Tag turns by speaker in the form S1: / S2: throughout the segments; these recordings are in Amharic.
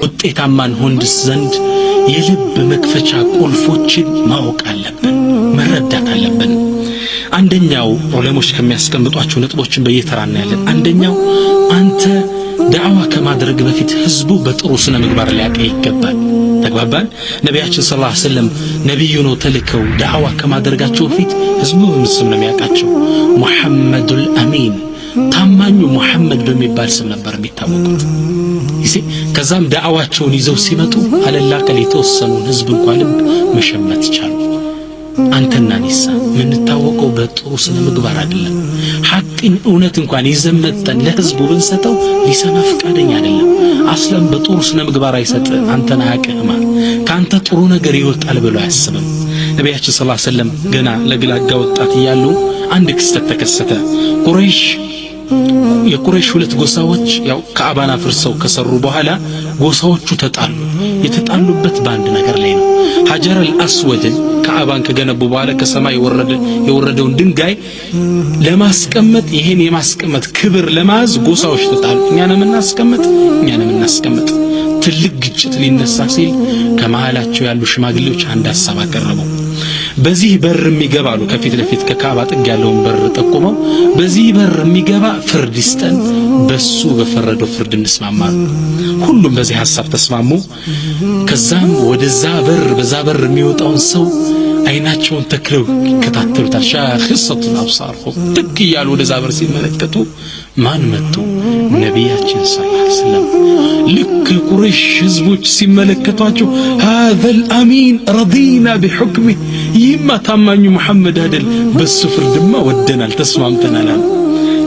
S1: ውጤታማን ሆንድስ ዘንድ የልብ መክፈቻ ቁልፎችን ማወቅ አለብን፣ መረዳት አለብን። አንደኛው ዑለሞች ከሚያስቀምጧቸው ነጥቦችን በየተራ እናያለን። አንደኛው አንተ ዳዕዋ ከማድረግ በፊት ህዝቡ በጥሩ ስነ ምግባር ሊያቀ ይገባል። ተግባባን? ነቢያችን ሰለላሁ ዐለይሂ ወሰለም ነብዩ ነው ተልከው ዳዕዋ ከማድረጋቸው በፊት ህዝቡ በስም ነው የሚያውቃቸው። ሙሐመዱል አሚን ታማኙ ሙሐመድ በሚባል ስም ነበር የሚታወቁት። ከዛም ዳዕዋቸውን ይዘው ሲመጡ አለላከል የተወሰኑን ህዝብ እንኳን ልብ መሸመት ቻሉ። አንተና ኒሳ ምን ታወቀው በጥሩ ስነ ምግባር አይደለም። ሐቅን እውነት እንኳን ይዘመተን ለህዝቡ ብንሰጠው ሊሰማ ፈቃደኛ አይደለም። አስለም በጥሩ ስነ ምግባር አይሰጥ። አንተና ያቀህማ ካንተ ጥሩ ነገር ይወጣል ብሎ አያስብም። ነቢያችን ሰለላሁ ዐለይሂ ወሰለም ገና ለግላጋ ወጣት እያሉ አንድ ክስተት ተከሰተ። የቁረይሽ ሁለት ጎሳዎች ያው ካዕባን አፍርሰው ከሰሩ በኋላ ጎሳዎቹ ተጣሉ። የተጣሉበት በአንድ ነገር ላይ ነው። ሐጀረል አስወድን ካዕባን ከገነቡ በኋላ ከሰማይ የወረደውን ድንጋይ ለማስቀመጥ ይሄን የማስቀመጥ ክብር ለማዝ ጎሳዎች ተጣሉ። እኛንም እናስቀምጥ ትልቅ ግጭት ሊነሳ ሲል ከመሃላቸው ያሉ ሽማግሌዎች አንድ ሐሳብ አቀረቡ። በዚህ በር የሚገባሉ ከፊት ለፊት ከካዕባ ጥግ ያለውን በር ጠቁመው በዚህ በር የሚገባ ፍርድ ይስጠን፣ በሱ በፈረደው ፍርድ እንስማማሉ። ሁሉም በዚህ ሐሳብ ተስማሙ። ከዛም ወደዛ በዛ በር የሚወጣውን ሰው አይናቸውን ተክለው ይከታተሉታል። ሻኺሰቱል አብሳርሁም ጥግ እያሉ ወደዛ በር ሲመለከቱ ማን መጡ? ነቢያችን ሰለላሁ ዐለይሂ ወሰለም። ልክ ቁረይሽ ህዝቦች ሲመለከቷቸው هذا الامين رضينا بحكمه ይማ ታማኙ መሐመድ አይደል በሱ ፍርድማ ወደናል ተስማምተናል።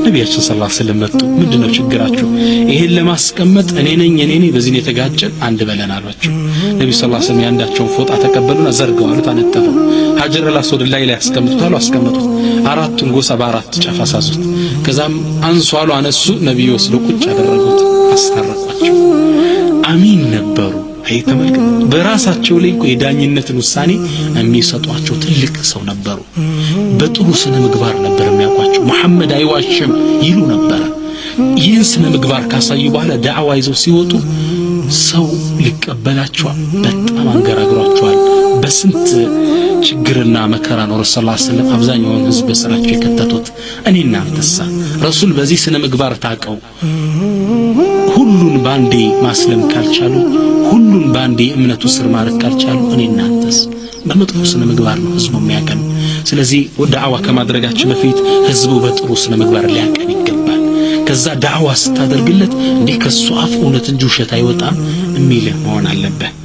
S1: ነቢያችን ሰለላሁ ዐለይሂ ወሰለም መጡ። ምንድነው ችግራችሁ? ይሄን ለማስቀመጥ እኔ ነኝ በዚህ የተጋጨን አንድ በለን አሏቸው። ነብዩ ሰለላሁ ዐለይሂ ወሰለም ያንዳቸውን ፎጣ ተቀበሉና ዘርገዋሉት፣ አነጠፈው። ሐጀረል አስወድ ላይ ያስቀምጡታል። አስቀመጡት። አራቱን ጎሳ በአራት ጫፍ አሳዙት። ከዛም አንሷሉ አነሱ። ነብዩ ወስደው ቁጭ አደረጉት፣ አስታረቋቸው። አሚን ነበሩ። አይተመልከቱ በራሳቸው ላይ የዳኝነትን ውሳኔ የሚሰጧቸው ትልቅ ሰው ነበሩ። በጥሩ ስነ ምግባር ነበር የሚያውቋቸው። መሐመድ አይዋሽም ይሉ ነበር። ይህን ስነ ምግባር ካሳዩ በኋላ ዳዕዋ ይዘው ሲወጡ ሰው ሊቀበላቸው በጣም አንገራግሯቸዋል። በስንት ችግርና መከራ ነው ረሱል ሰለላሁ ዐለይሂ ወሰለም አብዛኛውን ህዝብ በስራቸው የከተቱት። እኔና አንተሳ ረሱል በዚህ ስነ ምግባር ታቀው ሁሉን ባንዴ ማስለም ካልቻሉ፣ ሁሉን ባንዴ እምነቱ ስር ማረክ ካልቻሉ እኔና አንተስ በመጥፎ ስነ ምግባር ነው ህዝቡ የሚያቀን። ስለዚህ ዳዕዋ ከማድረጋችን በፊት ህዝቡ በጥሩ ስነ ምግባር ሊያቀን ይገባል። ከዛ ዳዕዋ ስታደርግለት እንዴ ከሱ አፍ እውነት እንጂ ውሸት አይወጣም የሚል መሆን አለበት።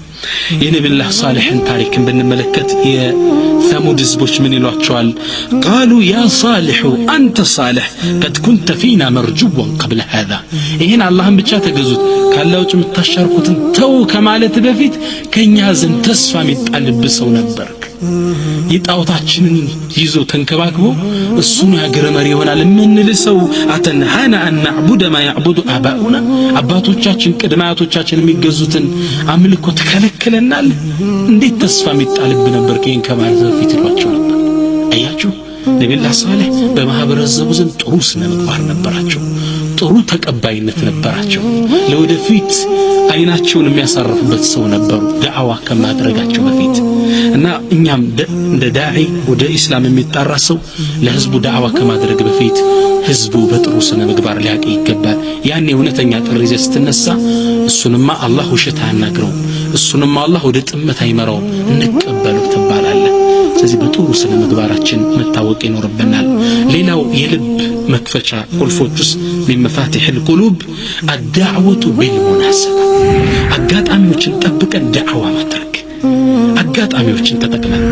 S1: የነብዩላህ ሷሊህን ታሪክን ብንመለከት የሰሙድ ህዝቦች ምን ይሏቸዋል? قالوا يا صالح انت صالح قد كنت فينا مرجوا قبل هذا ይሄን አላህን ብቻ ተገዙት ካለው የምታሻርኩትን ተው ከማለት በፊት ከኛ ዘንድ ተስፋ የሚጣልብ ሰው ነበርክ። ይጣውታችንን ይዞ ተንከባክቦ እሱን ያገረ መሪ ይሆናል የምንል ሰው አተንሃና አን ነዕቡደ ማ ያዕቡዱ አባኡና አባቶቻችን ቅድማያቶቻችን የሚገዙትን አምልኮ ተከለከለናል። እንዴት ተስፋ የሚጣልብ ነበር ከይን ከማለት በፊት ይሏቸው ነበር። አያችሁ ነብዩላህ ሷሊህ በማህበረሰቡ ዘንድ ጥሩ ስነ ምግባር ነበራቸው፣ ጥሩ ተቀባይነት ነበራቸው። ለወደፊት አይናቸውን የሚያሳርፉበት ሰው ነበሩ ዳዕዋ ከማድረጋቸው በፊት። እና እኛም እንደ ዳዒ ወደ ኢስላም የሚጣራ ሰው ለህዝቡ ዳዕዋ ከማድረግ በፊት ህዝቡ በጥሩ ስነ ምግባር ሊያቀ ይገባል። ያኔ እውነተኛ ጥሪ ይዘህ ስትነሳ እሱንማ አላህ ውሸት አያናግረውም፣ እሱንማ አላህ ወደ ጥመት አይመራውም፣ እንቀበለው ትባላለህ። ስለዚህ በጥሩ ስነ ምግባራችን መታወቅ ይኖርብናል። ሌላው የልብ መክፈቻ ቁልፎችስ ለመፋቲህ القلوب الدعوة بالمناسبة አጋጣሚዎችን ጠብቀን ዳዕዋ ማድረግ። አጋጣሚዎችን ተጠቅመን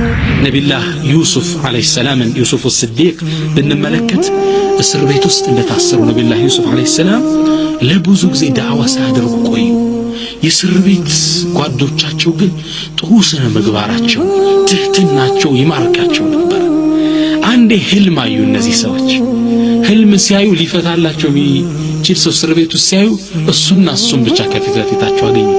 S1: ነብዩላህ ዩሱፍ አለይሂ ሰላም ዩሱፍ الصديق ብንመለከት እስር ቤት ውስጥ እንደታሰሩ ነብዩላህ ዩሱፍ አለይሂ ሰላም ለብዙ ጊዜ ዳዕዋ ሳያደርጉ ቆዩ። የእስር ቤት ጓዶቻቸው ግን ጥሩ ስነ ምግባራቸው ትህትናቸው ይማርካቸው ነበር። አንዴ ህልም አዩ። እነዚህ ሰዎች ህልም ሲያዩ ሊፈታላቸው የሚችል ሰው እስር ቤት ውስጥ ሲያዩ እሱና እሱን ብቻ ከፊት ለፊታቸው አገኙ።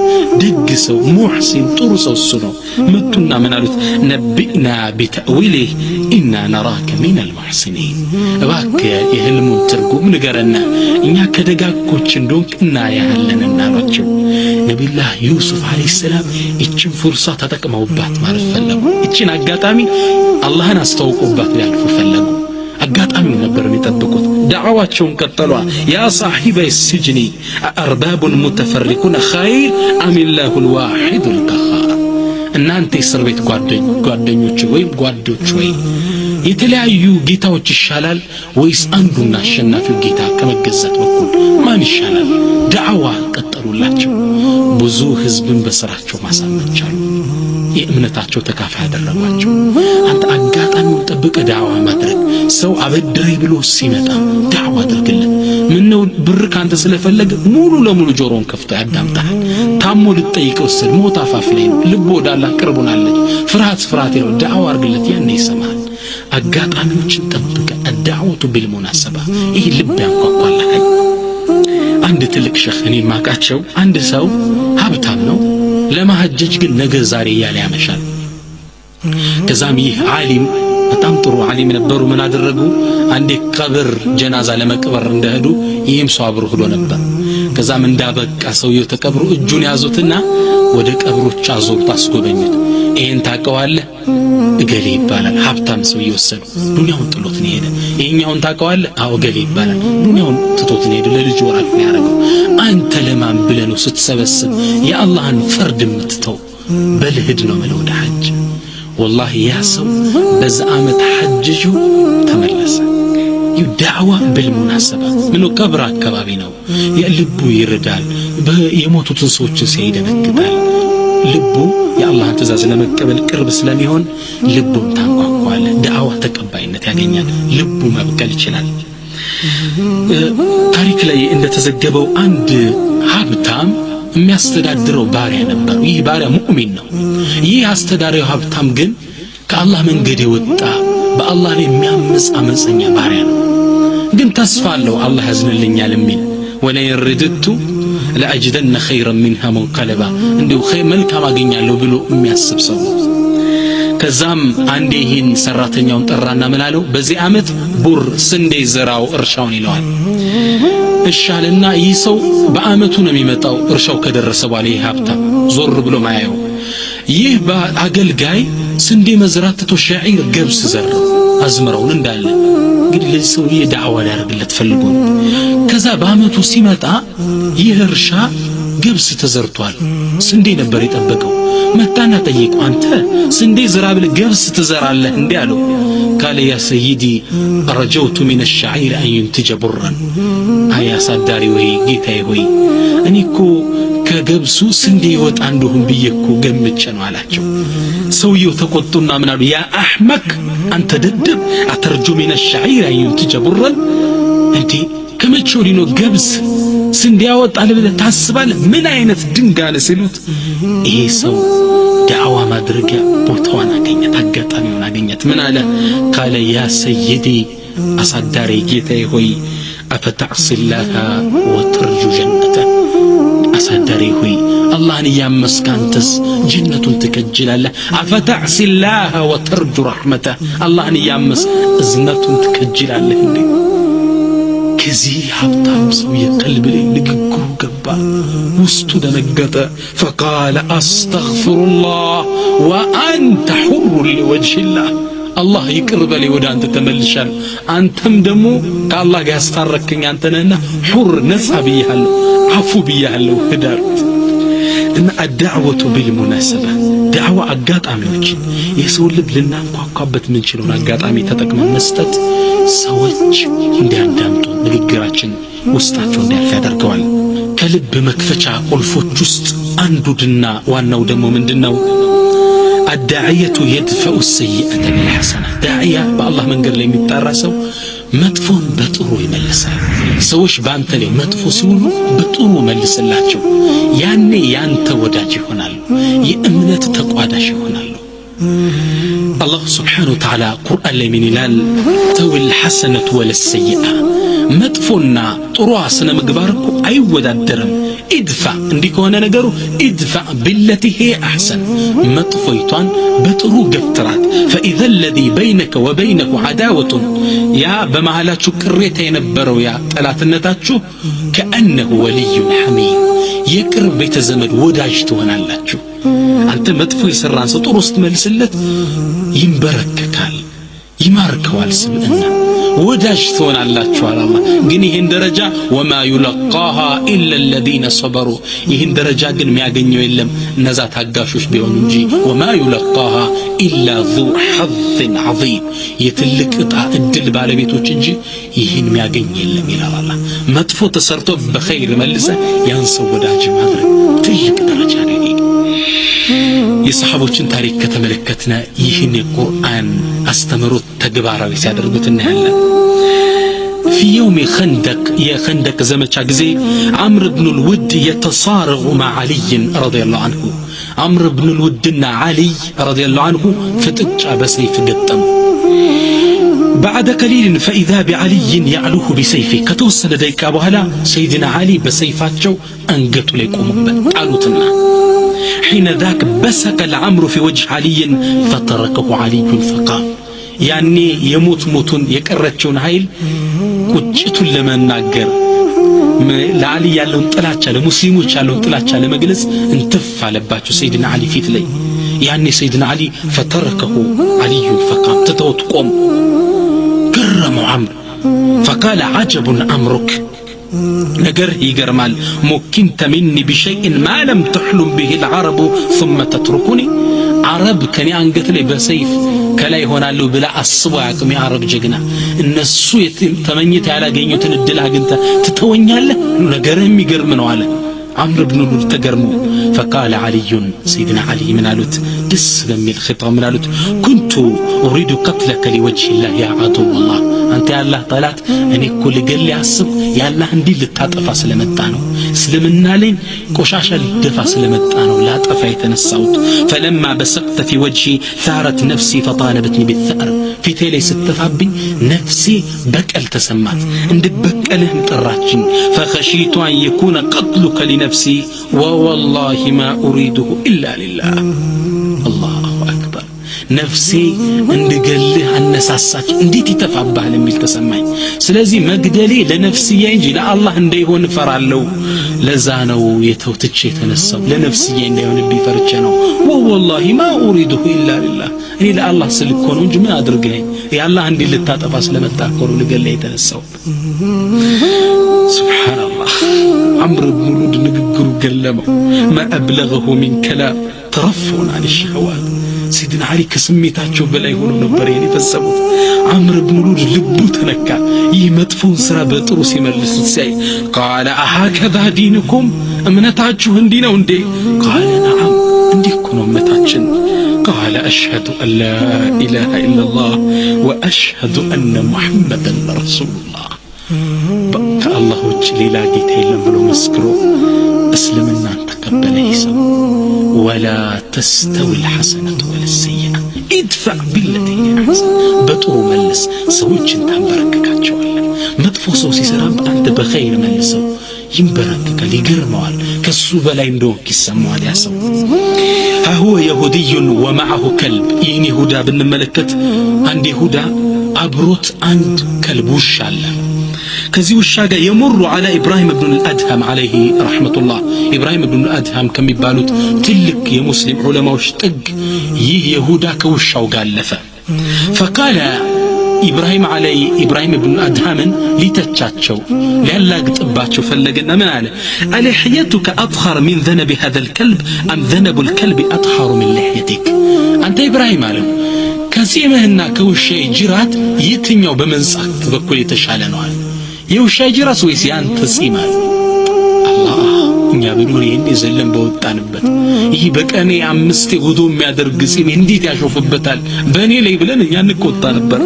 S1: ደግ ሰው ሙህሲን ጥሩ ሰው እሱ ነው መጡና ምን አሉት ነብና ቢተዊሊህ ኢና ነራከ ሚነል ሙህሲኒን እባክህ የህልሙን ትርጉም ንገረና እኛ ከደጋጎች እንደሆንክ እናያለንና አሏቸው ነብዩላህ ዩሱፍ አለይሂ ሰላም እቺን ፍርሳ ተጠቅመውባት ማለት ፈለጉ እቺን አጋጣሚ አላህን አስተዋውቁባት ያልፉ ፈለጉ አጋጣሚው ነበር የሚጠብቁት ዳዕዋቸውን ቀጠሉ ያ صاحب السجن أأرباب متفرقون خير أم الله الواحد القهار እናንተ እስር ቤት ጓደኞች ወይም ጓዶች ወይ የተለያዩ ጌታዎች ይሻላል ወይስ አንዱና አሸናፊው ጌታ ከመገዛት በኩል ማን ይሻላል ዳዕዋ ቀጠሉላቸው ብዙ ህዝብን በስራቸው ማሳመን ቻሉ የእምነታቸው ተካፋይ አደረጓቸው አንተ አጋጣሚውን ጠብቀ ዳዕዋ ማድረግ ሰው አበድረኝ ብሎ ሲመጣ ዳዕዋ አድርግለት ምን ነው ብር ካንተ ስለፈለገ ሙሉ ለሙሉ ጆሮን ከፍቶ ያዳምጣል ታሞ ልትጠይቀው ስል ሞት አፋፍ ላይ ነው ልቦ ወደ አላህ ቅርቡናለች ፍርሃት ነው ዳዕዋ አድርግለት ያኔ ይሰማል አጋጣሚዎችን ጠብቀ الدعوة بالمناسبة ይሄ ልብ ያንኳኳል አንድ ትልቅ ሸህ እኔ ማቃቸው አንድ ሰው ሀብታም ነው ለማህጀጅ ግን ነገ ዛሬ ያለ ያመሻል ከዛም ይህ ዓሊም በጣም ጥሩ ዓሊም ነበሩ ምን አደረጉ አንዴ ቀብር ጀናዛ ለመቅበር እንደሄዱ ይህም ሰው አብሮ ሄዶ ነበር ከዛም እንዳበቃ ሰውየው ተቀብሩ እጁን ያዙትና ወደ ቀብሮች አዞርታ አስጎበኙት ይሄን ታቀዋለህ እገሌ ይባላል ሀብታም ሰው ይወሰዱ ዱንያውን ጥሎት ነው ሄደ ይሄኛውን ታቀዋለህ አው እገሌ ይባላል ዱንያውን ጥቶት ነው ሄደ ለልጅ ወራት ነው ያረገው አንተ ለማን ብለህ ነው ስትሰበስብ የአላህን ፍርድ የምትተው በልህድ ነው ማለት ወደ ሐጅ والله يا سو بز عامت حججو تملس يدعوة بالمناسبة منو كبر كبابي نو يقلبو يردال يموتو تنسوچ سيدا نكدال لبو يا الله تزاز لما قبل قرب اسلامي هون لبو تانقاقوال دعوة تقباينت ያገኛል ልቡ መብቀል ይችላል ታሪክ ላይ እንደተዘገበው አንድ ሀብታም የሚያስተዳድረው ባሪያ ነበር ይህ ባሪያ ሙእሚን ነው ይህ አስተዳዳሪው ሀብታም ግን ከአላህ መንገድ የወጣ በአላህ ላይ የሚያምጽ አመፀኛ ባሪያ ነው ግን ተስፋ አለው አላህ ያዝንልኛል የሚል ወላ ይርድቱ ለአጅደን خيرا منها منقلبا እንደው መልካም አገኛለሁ ብሎ የሚያስብ ሰው ከዛም አንዴ ይህን ሰራተኛውን ጠራና መላለው በዚህ አመት ቡር ስንዴ ዘራው እርሻውን ይለዋል እሻልና ይህ ሰው በአመቱ ነው የሚመጣው እርሻው ከደረሰ በኋላ ይህ ሀብታም ዞር ብሎ ማያየው ይህ በአገልጋይ ስንዴ መዝራትቶ ሻዒር ገብስ ዘራው አዝመራውን እንዳለ እንግዲህ ለዚህ ሰው የዳዕዋ ያደርግለት ፈልጎ ከዛ በአመቱ ሲመጣ ይህ እርሻ ገብስ ተዘርቷል ስንዴ ነበር የጠበቀው መጣና ጠየቀው አንተ ስንዴ ዝራ ብለህ ገብስ ትዘራለህ እንዴ አለው قال يا سيدي رجوت من الشعير أن ينتج برا يا صداري وهي ጌታዬ ሆይ እኔ እኮ ከገብሱ ስንዴ ይወጣ እንደሆን ብየኩ ገምቼ ነው አላቸው ሰውየው ተቆጡና ምን አሉ ያ አህመቅ አንተ ደደብ አተርጁ من الشعير أن ينتج برا እንዴ ከመቼው ሊኖ ገብስ ስንዴ ያወጣል ብለህ ታስባለህ ምን አይነት ድንጋለ ሲሉት ይሄ ሰው ዳዕዋ ማድረጊያ ቦታዋን አገኘት አጋጣሚውን አገኘት ምን አለ قال يا سيدي አሳዳሪ ጌታዬ ሆይ أفتعصي الله وترجو جنته አሳዳሪ ሆይ አላህን ያመስክ አንተስ ጀነቱን ትከጅላለህ أفتعصي الله وترجو رحمته አላህን ያመስ እዝነቱን ትከጅላለህ እንዴ كزي حبتام سوية قلب لي نققو قبا وستو دنقتا فقال أستغفر الله وأنت حر لوجه الله الله يقرب لي ودا أنت تملشان أنتم دمو كالله يستركن أنتنا حر نسعى بيها عفو بيها لو هدارت إن الدعوة بالمناسبة دعوة أقات عميوش يسول لب لنا مقابت من شلون أقات عمي تتكمل مستد سوج انديان دامتو نقراچن ውስጣቸው እንዲያልፍ ያደርገዋል ከልብ መክፈቻ ቁልፎች ውስጥ አንዱና ዋናው ደግሞ ምንድነው الداعية يدفع السيئة بالحسنة داعية بالله መንገድ ላይ የሚጣራሰው መጥፎን በጥሩ ይመልሳል ሰዎች ባንተ ላይ መጥፎ ሲሆኑ በጥሩ መልስላቸው ያኔ ያንተ ወዳጅ ይሆናል የእምነት ተቋዳሽ ይሆናል الله سبحانه وتعالى قرآن ላይ ምን ይላል ተውል الحسنة ولا السيئة መጥፎና ጥሩ ስነ ምግባር እኮ አይወዳደርም ادفع እንዲህ ከሆነ ነገሩ ادفع بالتي هي احسن መጥፎይቷን በጥሩ ገፍትራት فاذا الذي بينك وبينه عداوه ያ በመሃላችሁ ቅሬታ የነበረው ያ ጠላትነታችሁ كانه ولي حميم የቅርብ ቤተ ዘመድ ወዳጅ ትሆናላችሁ አንተ መጥፎ ይሰራን ሰው ጥሩ ስትመልስለት ይንበረከካል ይማርከዋል ስብዕና ወዳጅ ትሆናላችሁ አላህ ግን ይሄን ደረጃ وما يلقاها الا الذين صبروا ይሄን ደረጃ ግን የሚያገኘው የለም እነዛ ታጋሾች ቢሆኑ እንጂ وما يلقاها الا ذو حظ عظيم የትልቅ ዕጣ እድል ባለቤቶች እንጂ ይሄን የሚያገኝ የለም ይላል አላህ መጥፎ ተሰርቶ በኸይር መልሰ ያን ሰው ወዳጅ ማድረግ ትልቅ ደረጃ ነው የሰሃቦችን ታሪክ ከተመለከተና ይህን የቁርአን አስተምሮት ተግባራዊ ሲያደርጉት እናያለን في يوم خندق يا خندق زمچا غزي عمرو بن الود يتصارع مع علي رضي الله عنه عمرو بن الودنا علي رضي الله عنه فتجا بسيف قدم بعد قليل فإذا بعلي يعلوه بسيفه كتوسن دقيقة بهلا سيدنا علي بسيفاتቸው አንገቱ ላይ ቆሙበት ጣሉትና حين ذاك بسك العمر في وجه علي فتركه علي فقام يعني يموت موتون የቀረችውን ኃይል ቁጭቱን ለመናገር ለዓሊ ያለውን ጥላቻ ለሙስሊሞች ያለውን ጥላቻ ለመግለጽ እንትፍ አለባቸው ሰይድና ዓሊ ፊት ላይ ያኔ ሰይድና ዓሊ فتركه علي فقام تتوت قوم كرم عمرو فقال عجب أمرك ነገር ይገርማል ሙኪንተ ሚኒ بشيء ما لم تحلم به العرب ثم تتركني عرب ከኔ አንገት ላይ በሰይፍ ከላይ ሆናለሁ ብላ አስቦ ያቅም የአረብ ጀግና እነሱ ተመኝታ ያላገኙትን እድል አግኝታ ትተወኛለህ ነገር የሚገርም ነው አለ عمرو بن الود تجرمو فقال علي سيدنا علي من قالت دس بميل خطاب من قالت كنت اريد قتلك لوجه الله يا عدو الله انت يا الله طلعت اني كل قال لي اسب يا الله اندي لتاطفا سلمتا ነው እስልምና ላይ ቆሻሻ ልደፋ ስለመጣ ነው ላጠፋ የተነሳሁት فلما بسقت في وجهي ثارت نفسي فطالبتني بالثأر في تيلي ستفابኝ نفسي بقل تسمات እንድበቀልህም ጠራችኝ فخشيت ان يكون قتلك لنفسي ووالله ما اريده الا لله الله اكبر نفسي እንድገልህ አነሳሳች እንዴት ይተፋባል የሚል ተሰማኝ ስለዚህ መግደሌ ለነፍስዬ እንጂ ለአላህ እንዳይሆን ፈራለው ለዛ ነው የተውትቼ ተነሳው ለነፍስዬ እንዳይሆንብኝ ፈርቼ ነው والله ما اريده الا لله እኔ ለአላህ ስልክ ነው እንጂ ምን አድርገኝ ያላህ እንዴ ልታጠፋ ስለመጣ ቆሩ ልገለይ ተነሳው ሱብሃንአላህ عمرو بن الود ንግግሩ ገለመው ما ابلغه من كلام ترفع عن الشهوات سيدنا علي ከስሜታቸው በላይ ሆኖ ነበር የኔ ፈሰቡት عمرو بن الود ልቡ ተነካ ይህ መጥፎን ስራ በጥሩ ሲመልስ ሲያይ قال اهكذا دينكم እምነታችሁ እንዲህ ነው እንዴ قال نعم እንዲህ እኮ ነው እምነታችን قال اشهد ان لا اله الا الله واشهد ان محمدا رسول الله ከአላህ ውጭ ሌላ ጌታ የለም ብሎ መስክሮ እስልምናን ተቀበለ ይሰው ولا تستوي الحسنة ولا السيئة ادفع بالتي هي احسن በጥሩ መልስ ሰዎችን ታንበረከካቸዋለህ መጥፎ ሰው ሲሰራ አንተ በኸይር መልሰው ይንበረከካል ይገርመዋል ከሱ በላይ እንደሆንክ ይሰማዋል ያ ሰው هو يهودي ومعه كلب ይህን ይሁዳ ብንመለከት አንድ ይሁዳ አብሮት አንድ ከልብ ውሻ አለ ከዚህ ውሻ ጋር يمر على ابراهيم بن الادهم عليه رحمه الله ابراهيم بن الادهم ከሚባሉት ትልቅ የሙስሊም ዑለማዎች ጥግ ይህ ይሁዳ ከውሻው ጋር አለፈ فقال ابراهيم بن الادهم ሊተቻቸው ሊያላግጥባቸው ፈለገና ምን አለ الحيتك اطهر من ذنب هذا الكلب ام ذنب الكلب اطهر من لحيتك አንተ ኢብራሂም አለ ከጺምህና ከውሻዬ ጅራት የትኛው በመንጻት በኩል የተሻለ ነው አለ የውሻዬ ጅራት ወይስ ያንተ ጺም አለ አላህ እኛ ብንሆን ይሄን ዘለም በወጣንበት ይህ በቀኔ 5 ውዱ የሚያደርግ ጺም እንዴት ያሾፍበታል በእኔ ላይ ብለን እኛ እንቆጣ ነበር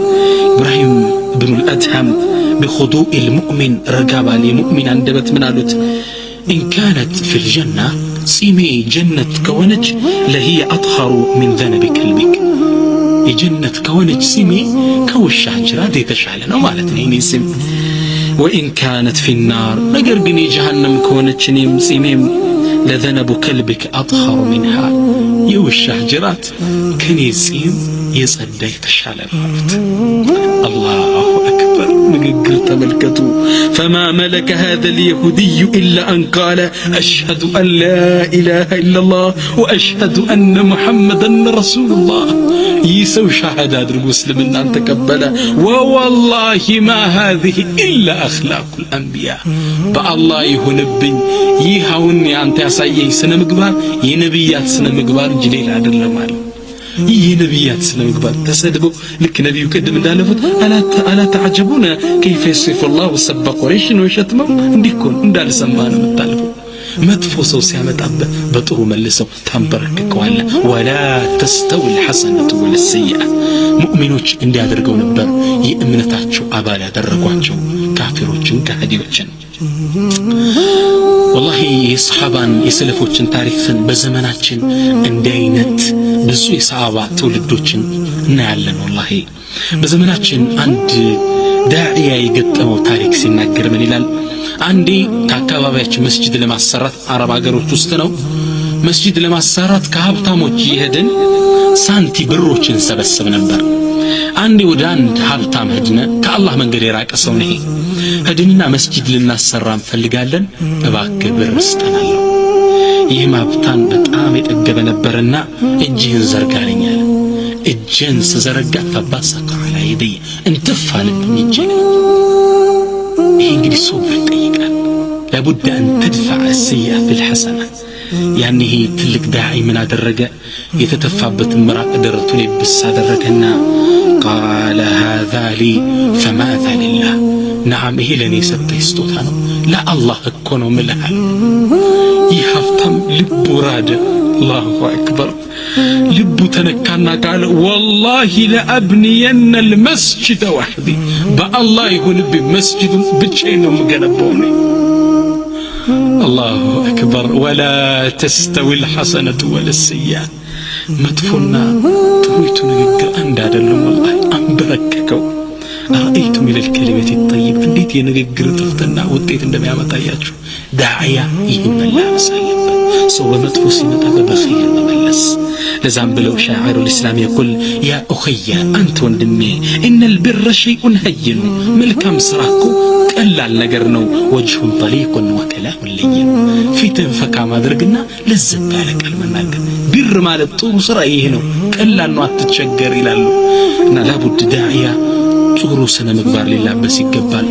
S1: ኢብራሂም ብኑ الادهم بخضوع المؤمن رغبال المؤمن አንደበት ምን አሉት ان كانت في الجنه ጺሜ ጀነት ከሆነች ለهي اطهر من ذنب كلبك የጀነት ከሆነች ጺሜ ከውሻ ጅራት የተሻለ ነው ማለት ነው። እኔ ስም ወኢን ካነት ፊናር ነገር ግን የጀሃነም ከሆነች እኔም ጺሜም ለዘነቡ ከልብክ አጥኸሩ ሚንሃ የውሻህ ጅራት ከኔ ጺም የጸዳ የተሻለ ማለት። አላሁ አክበር ንግግር ተመልከቱ። ፈማ መለከ هذا اليهودي إلا أن قال أشهد أن لا إله إلا الله وأشهد أن محمدا رسول الله يسو شهادة أدرك مسلمنا أن تقبل ووالله ما هذه إلا أخلاق الأنبياء بالله يهنبن يهوني أنت يسأيه سنة مقبار ينبيات سنة مقبار جليل عدل مال ይህ ነብያት ስለምግባር ተሰድበው ልክ ነብዩ ቀደም እንዳለፉት አላ ተዓጀቡና كيف يصف الله سب قريش وشتمው እንዲኮን እንዳልሰማ ነው የምታልፈው። መጥፎ ሰው ሲያመጣበት በጥሩ መልሰው ታንበረክከዋለ። ولا تستوي الحسنة ولا السيئة ሙእሚኖች እንዲያደርገው ነበር የእምነታቸው አባል ያደረጓቸው ካፊሮችን ከሃዲዎችን። والله የሰሃባን የሰለፎችን ታሪክን በዘመናችን እንዲህ አይነት ብዙ የሰሃባ ትውልዶችን እናያለን። والله በዘመናችን አንድ ዳዒያ የገጠመው ታሪክ ሲናገር ምን ይላል? አንዴ ከአካባቢያችን መስጂድ ለማሰራት አረብ ሀገሮች ውስጥ ነው መስጂድ ለማሰራት ከሀብታሞች ይሄድን ሳንቲ ብሮችን ሰበስብ ነበር። አንዴ ወደ አንድ ሀብታም ሄድነ ከአላህ መንገድ የራቀ ሰው ነው። ሄድንና መስጂድ ልናሰራ እንፈልጋለን እባክህ ብር ስጠናለሁ። ይህም ሀብታም በጣም የጠገበ ነበርና እጅህን ዘርጋልኛል። እጅን ስዘረጋ ፈባሰቀ على يدي እንተፋልብኝ እጄን። ይህ እንግዲህ ሰው ይጠይቃል። لابد أن تدفع السيئة بالحسنة يعني هي تلك داعي من أدرجة يتتفابت مراق درتون يبس أدرجنا قال هذا لي فماذا لله نعم هي لني ستيستوتانو لا الله أكونه ملها يحفتم لب راد الله أكبر لب تنكنا قال والله لأبنين المسجد وحدي بالله يكون بمسجد بتشينه مجنبوني الله أكبر ولا تستوي الحسنة ولا السيئة مدفونا ترويتو نقر أنداد اللهم والله أنبرككو أرأيتم إلى الكلمة الطيب أنديت ينقر تفتنا وديت عندما يمتاياتشو داعية يهم الله مسالب سوى مدفوسي متابع بخير مملس لزام بلو شاعر الإسلام يقول يا أخي أنت وندمي إن البر شيء هين ملكم سراكو ቀላል ነገር ነው። ወጅሁን طليق وكلام لين ፊትን ፈካ ማድረግና ለዘብ ያለ ቃል መናገር ቢር ማለት ጥሩ ስራ ይሄ ነው። ቀላል ነው አትቸገር ይላሉ። እና ላቡድ ዳዒያ ጥሩ ስነ ምግባር ሊላበስ ይገባል።